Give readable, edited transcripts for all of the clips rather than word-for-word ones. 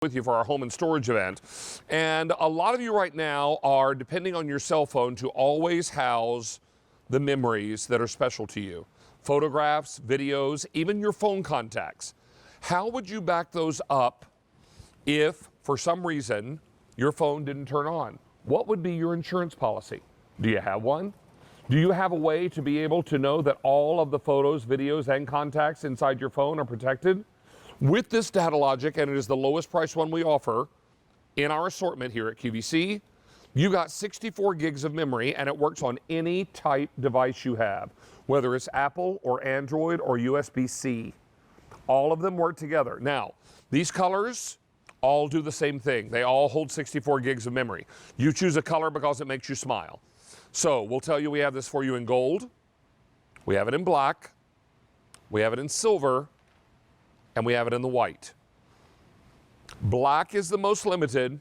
with you for our home and storage event. And a lot of you right now are depending on your cell phone to always house the memories that are special to you. Photographs, videos, even your phone contacts. How would you back those up if, for some reason, your phone didn't turn on? What would be your insurance policy? Do you have one? Do you have a way to be able to know that all of the photos, videos, and contacts inside your phone are protected? With this DataLogixx, and it is the lowest price one we offer in our assortment here at QVC, you got 64 gigs of memory, and it works on any type device you have, whether it's Apple or Android or USB-C. All of them work together. Now, these colors all do the same thing. They all hold 64 gigs of memory. You choose a color because it makes you smile. So we'll tell you we have this for you in gold, we have it in black, we have it in silver, and we have it in the white. Black is the most limited,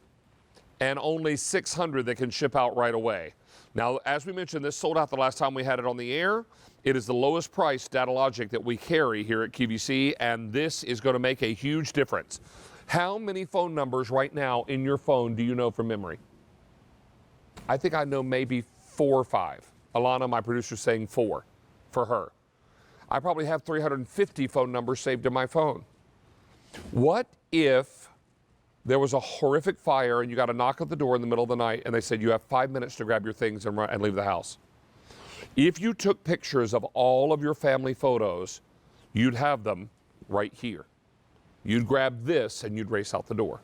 and only 600 that can ship out right away. Now, as we mentioned, this sold out the last time we had it on the air. It is the lowest price DataLogixx that we carry here at QVC, and this is going to make a huge difference. How many phone numbers right now in your phone do you know from memory? I think I know maybe 4 or 5. Alana, my producer, is saying 4 for her. I probably have 350 phone numbers saved in my phone. What if there was a horrific fire and you got a knock at the door in the middle of the night and they said you have 5 minutes to grab your things and leave the house? If you took pictures of all of your family photos, you'd have them right here. You'd grab this and you'd race out the door.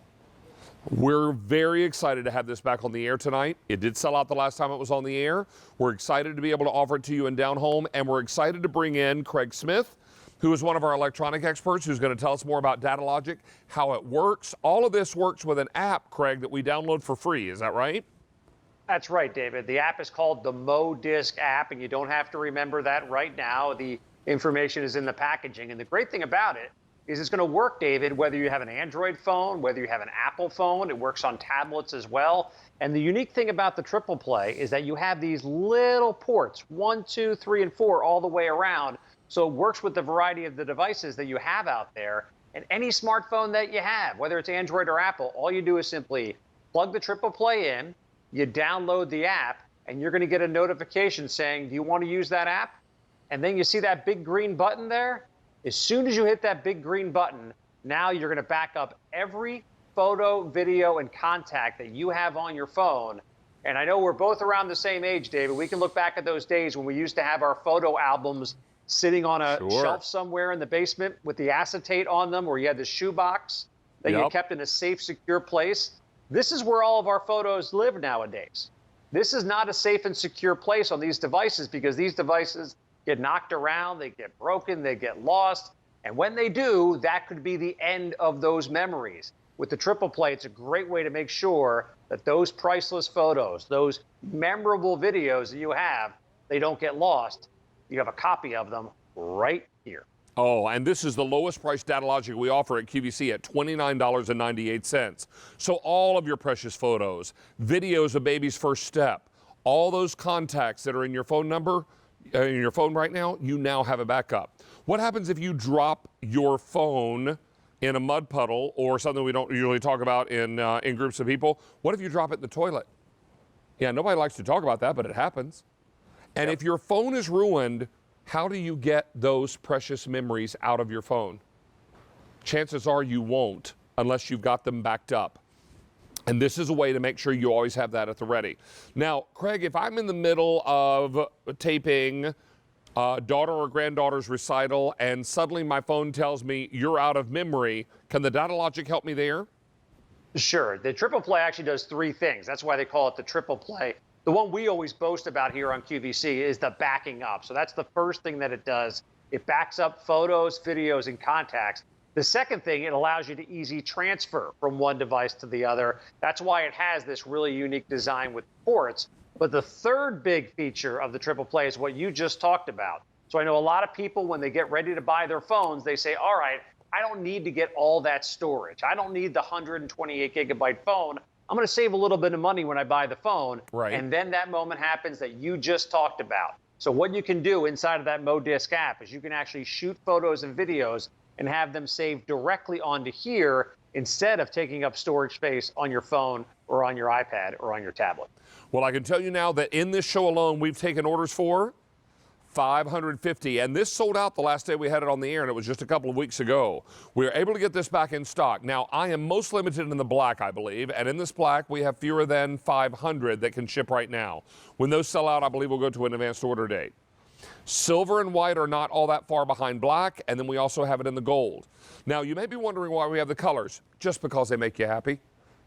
We're very excited to have this back on the air tonight. It did sell out the last time it was on the air. We're excited to be able to offer it to you in Down Home, and we're excited to bring in Craig Smith, who is one of our electronic experts, who's going to tell us more about DataLogixx, how it works. All of this works with an app, Craig, that we download for free. Is that right? That's right, David. The app is called the MoDisc app, and you don't have to remember that right now. The information is in the packaging, and the great thing about it is it's going to work, David, whether you have an Android phone, whether you have an Apple phone. It works on tablets as well. And the unique thing about the TriplePlay is that you have these little ports, 1, 2, 3, and 4, all the way around. So it works with the variety of the devices that you have out there. And any smartphone that you have, whether it's Android or Apple, all you do is simply plug the TriplePlay in, you download the app, and you're going to get a notification saying, do you want to use that app? And then you see that big green button there? As soon as you hit that big green button, now you're going to back up every photo, video, and contact that you have on your phone. And I know we're both around the same age, David. We can look back at those days when we used to have our photo albums sitting on a shelf somewhere in the basement with the acetate on them, where you had the shoebox that you kept in a safe, secure place. This is where all of our photos live nowadays. This is not a safe and secure place on these devices, because these devices get knocked around, they get broken, they get lost. And when they do, that could be the end of those memories. With the TriplePlay, it's a great way to make sure that those priceless photos, those memorable videos that you have, they don't get lost. You have a copy of them right here. Oh, and this is the lowest price DataLogixx we offer at QVC at $29.98. So all of your precious photos, videos of baby's first step, all those contacts that are in your phone number, in your phone right now, you now have a backup. What happens if you drop your phone in a mud puddle, or something we don't usually talk about in groups of people? What if you drop it in the toilet? Yeah, nobody likes to talk about that, but it happens. And if your phone is ruined, how do you get those precious memories out of your phone? Chances are you won't unless you've got them backed up. And this is a way to make sure you always have that at the ready. Now, Craig, if I'm in the middle of taping daughter or granddaughter's recital and suddenly my phone tells me you're out of memory, can the DataLogixx help me there? Sure. The TriplePlay actually does 3 things. That's why they call it the TriplePlay. The one we always boast about here on QVC is the backing up. So that's the first thing that it does. It backs up photos, videos, and contacts. The second thing, it allows you to easy transfer from one device to the other. That's why it has this really unique design with ports. But the third big feature of the TriplePlay is what you just talked about. So I know a lot of people, when they get ready to buy their phones, they say, all right, I don't need to get all that storage. I don't need the 128 gigabyte phone. I'm going to save a little bit of money when I buy the phone. Right. And then that moment happens that you just talked about. So what you can do inside of that MoDisc app is you can actually shoot photos and videos and have them saved directly onto here instead of taking up storage space on your phone or on your iPad or on your tablet. Well, I can tell you now that in this show alone, we've taken orders for 550, and this sold out the last day we had it on the air, and it was just a couple of weeks ago. We were able to get this back in stock. Now, I am most limited in the black, I believe, and in this black, we have fewer than 500 that can ship right now. When those sell out, I believe we'll go to an advanced order date. Silver and white are not all that far behind black, and then we also have it in the gold. Now, you may be wondering why we have the colors. Just because they make you happy.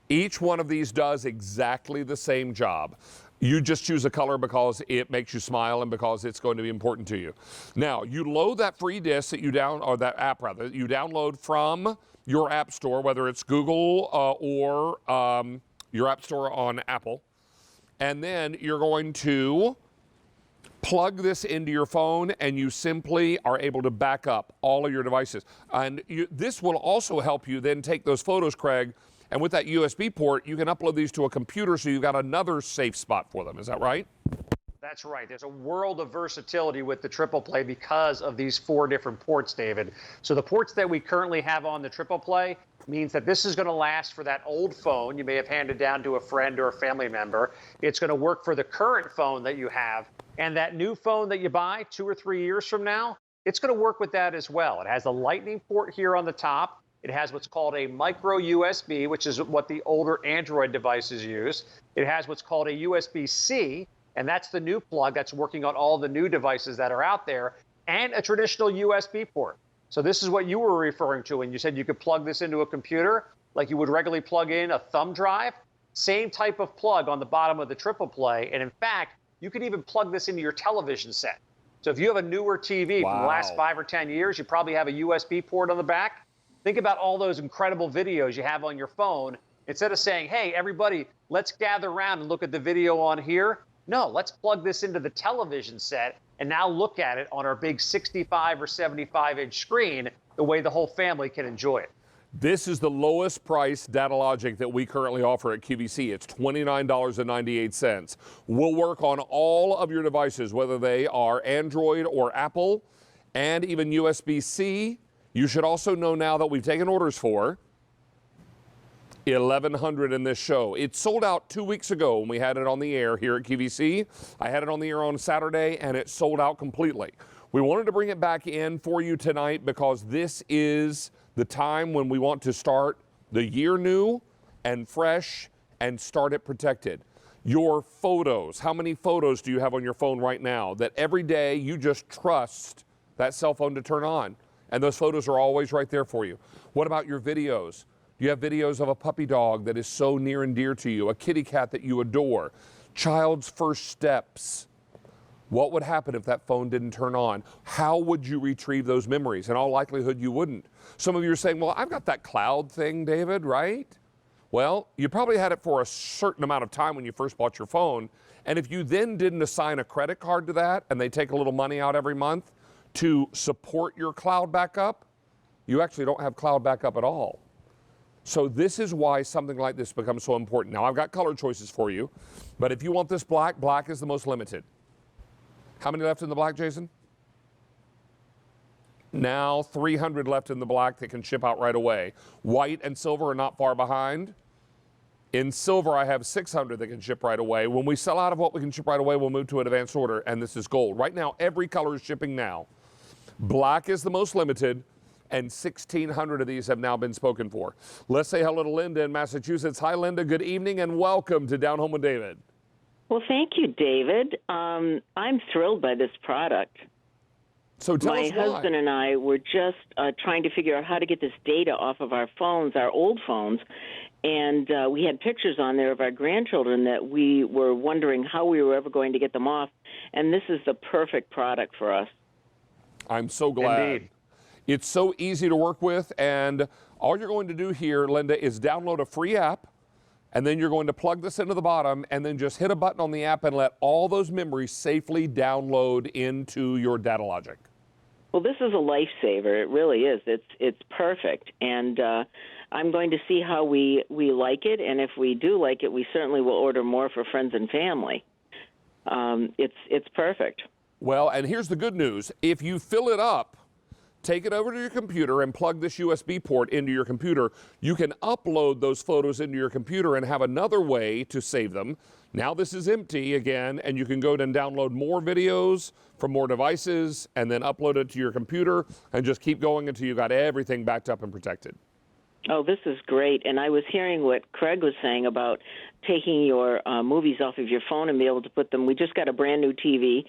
Each one of these does exactly the same job. You just choose a color because it makes you smile and because it's going to be important to you. Now, you load that free disc that you that app rather, you download from your app store, whether it's Google or your app store on Apple. And then you're going to plug this into your phone, and you simply are able to back up all of your devices. And this will also help you then take those photos, Craig, and with that USB port, you can upload these to a computer, so you've got another safe spot for them. Is that right? That's right. There's a world of versatility with the TriplePlay because of these 4 different ports, David. So the ports that we currently have on the TriplePlay means that this is going to last for that old phone you may have handed down to a friend or a family member. It's going to work for the current phone that you have. And that new phone that you buy 2 or 3 years from now, it's going to work with that as well. It has a Lightning port here on the top. It has what's called a micro USB, which is what the older Android devices use. It has what's called a USB-C, and that's the new plug that's working on all the new devices that are out there, and a traditional USB port. So this is what you were referring to when you said you could plug this into a computer like you would regularly plug in a thumb drive. Same type of plug on the bottom of the TriplePlay, and in fact, you could even plug this into your television set. So if you have a newer TV from the last 5 or 10 years, you probably have a USB port on the back. Think about all those incredible videos you have on your phone. Instead of saying, hey, everybody, let's gather around and look at the video on here. No, let's plug this into the television set and now look at it on our big 65 or 75-inch screen the way the whole family can enjoy it. This is the lowest price DataLogixx that we currently offer at QVC. It's $29.98. We'll work on all of your devices, whether they are Android or Apple, and even USB-C. You should also know now that we've taken orders for 1,100 in this show. It sold out 2 weeks ago when we had it on the air here at QVC. I had it on the air on Saturday, and it sold out completely. We wanted to bring it back in for you tonight because this is the time when we want to start the year new and fresh and start it protected. Your photos, how many photos do you have on your phone right now that every day you just trust that cell phone to turn on? And those photos are always right there for you. What about your videos? Do you have videos of a puppy dog that is so near and dear to you, a kitty cat that you adore, child's first steps? What would happen if that phone didn't turn on? How would you retrieve those memories? In all likelihood, you wouldn't. Some of you are saying, well, I've got that cloud thing, David, right? Well, you probably had it for a certain amount of time when you first bought your phone. And if you then didn't assign a credit card to that and they take a little money out every month to support your cloud backup, you actually don't have cloud backup at all. So this is why something like this becomes so important. Now, I've got color choices for you, but if you want this black, black is the most limited. How many left in the black, Jason? Now 300 left in the black that can ship out right away. White and silver are not far behind. In silver, I have 600 that can ship right away. When we sell out of what we can ship right away, we'll move to an advanced order, and this is gold. Right now, every color is shipping now. Black is the most limited, and 1,600 of these have now been spoken for. Let's say hello to Linda in Massachusetts. Hi, Linda. Good evening, and welcome to Down Home with David. Well, thank you, David. I'm thrilled by this product. So tell us why. My husband and I were just trying to figure out how to get this data off of our phones, our old phones, and we had pictures on there of our grandchildren that we were wondering how we were ever going to get them off, and this is the perfect product for us. I'm so glad. Indeed. It's so easy to work with, and all you're going to do here, Linda, is download a free app, and then you're going to plug this into the bottom and then just hit a button on the app and let all those memories safely download into your DataLogixx. Well, this is a lifesaver. It really is. It's perfect, and I'm going to see how we like it, and if we do like it, we certainly will order more for friends and family. It's perfect. Well, and here's the good news. If you fill it up, take it over to your computer and plug this USB port into your computer. You can upload those photos into your computer and have another way to save them. Now this is empty again, and you can go and download more videos from more devices and then upload it to your computer and just keep going until you got everything backed up and protected. Oh, this is great. And I was hearing what Craig was saying about taking your movies off of your phone and be able to put them. We just got a brand new TV,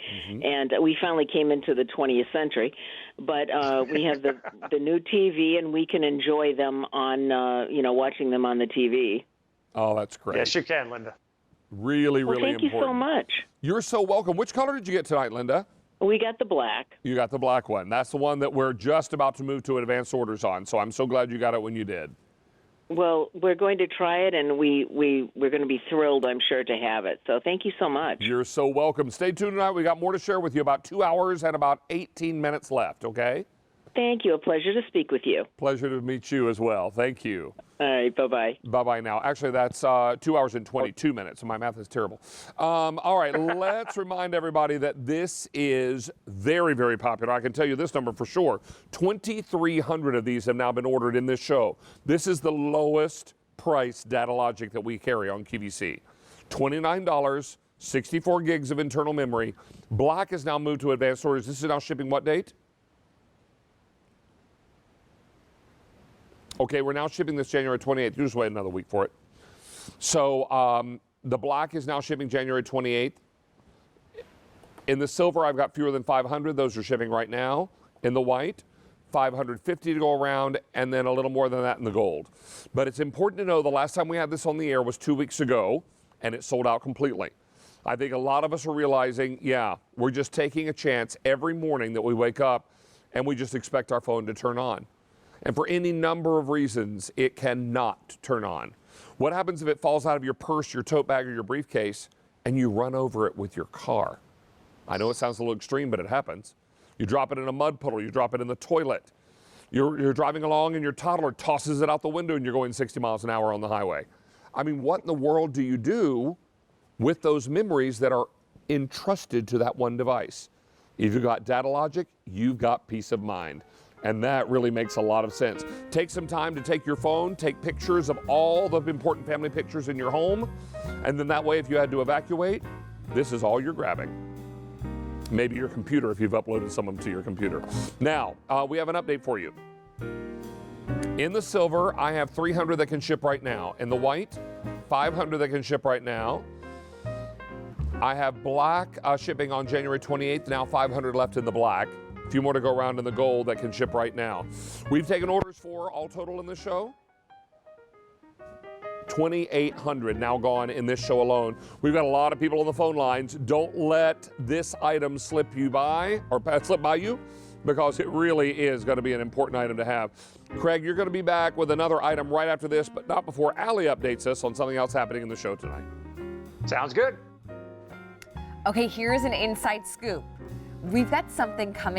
and we finally came into the 20th century. But we have the new TV, and we can enjoy them on, watching them on the TV. Oh, that's great. Yes, you can, Linda. Really, Well, really thank important. you so much. You're so welcome. Which color did you get tonight, Linda? We got the black. You got the black one. That's the one that we're just about to move to advanced orders on. So I'm so glad you got it when you did. Well, we're going to try it, and we're going to be thrilled, I'm sure, to have it. So thank you so much. You're so welcome. Stay tuned tonight. We got more to share with you. About 2 hours and about 18 minutes left, okay? Thank you. A pleasure to speak with you. Pleasure to meet you as well. Thank you. All right. Bye-bye. Bye-bye now. Actually, that's 2 hours and 22 minutes, so my math is terrible. All right, let's remind everybody that this is very, very popular. I can tell you this number for sure. 2,300 of these have now been ordered in this show. This is the lowest price DataLogixx that we carry on QVC. $29, 64 gigs of internal memory. Black is now moved to advanced orders. This is now shipping what date? Okay, we're now shipping this January 28th. You just wait another week for it. So the black is now shipping January 28th. In the silver, I've got fewer than 500. Those are shipping right now. In the white, 550 to go around, and then a little more than that in the gold. But it's important to know the last time we had this on the air was 2 weeks ago, and it sold out completely. I think a lot of us are realizing, yeah, we're just taking a chance every morning that we wake up, and we just expect our phone to turn on. And for any number of reasons, it cannot turn on. What happens if it falls out of your purse, your tote bag, or your briefcase, and you run over it with your car? I know it sounds a little extreme, but it happens. You drop it in a mud puddle, you drop it in the toilet. You're driving along and your toddler tosses it out the window and you're going 60 miles an hour on the highway. I mean, what in the world do you do with those memories that are entrusted to that one device? If you've got DataLogixx, you've got peace of mind. And that really makes a lot of sense. Take some time to take your phone, take pictures of all the important family pictures in your home, and then that way if you had to evacuate, this is all you're grabbing. Maybe your computer if you've uploaded some of them to your computer. Now, we have an update for you. In the silver, I have 300 that can ship right now. In the white, 500 that can ship right now. I have black shipping on January 28th, now 500 left in the black. A few more to go around in the gold that can ship right now. We've taken orders for, all total in this show, 2,800 now gone in this show alone. We've got a lot of people on the phone lines. Don't let this item slip by you, because it really is going to be an important item to have. Craig, you're going to be back with another item right after this, but not before Allie updates us on something else happening in the show tonight. Sounds good. Okay, here's an inside scoop. We've got something coming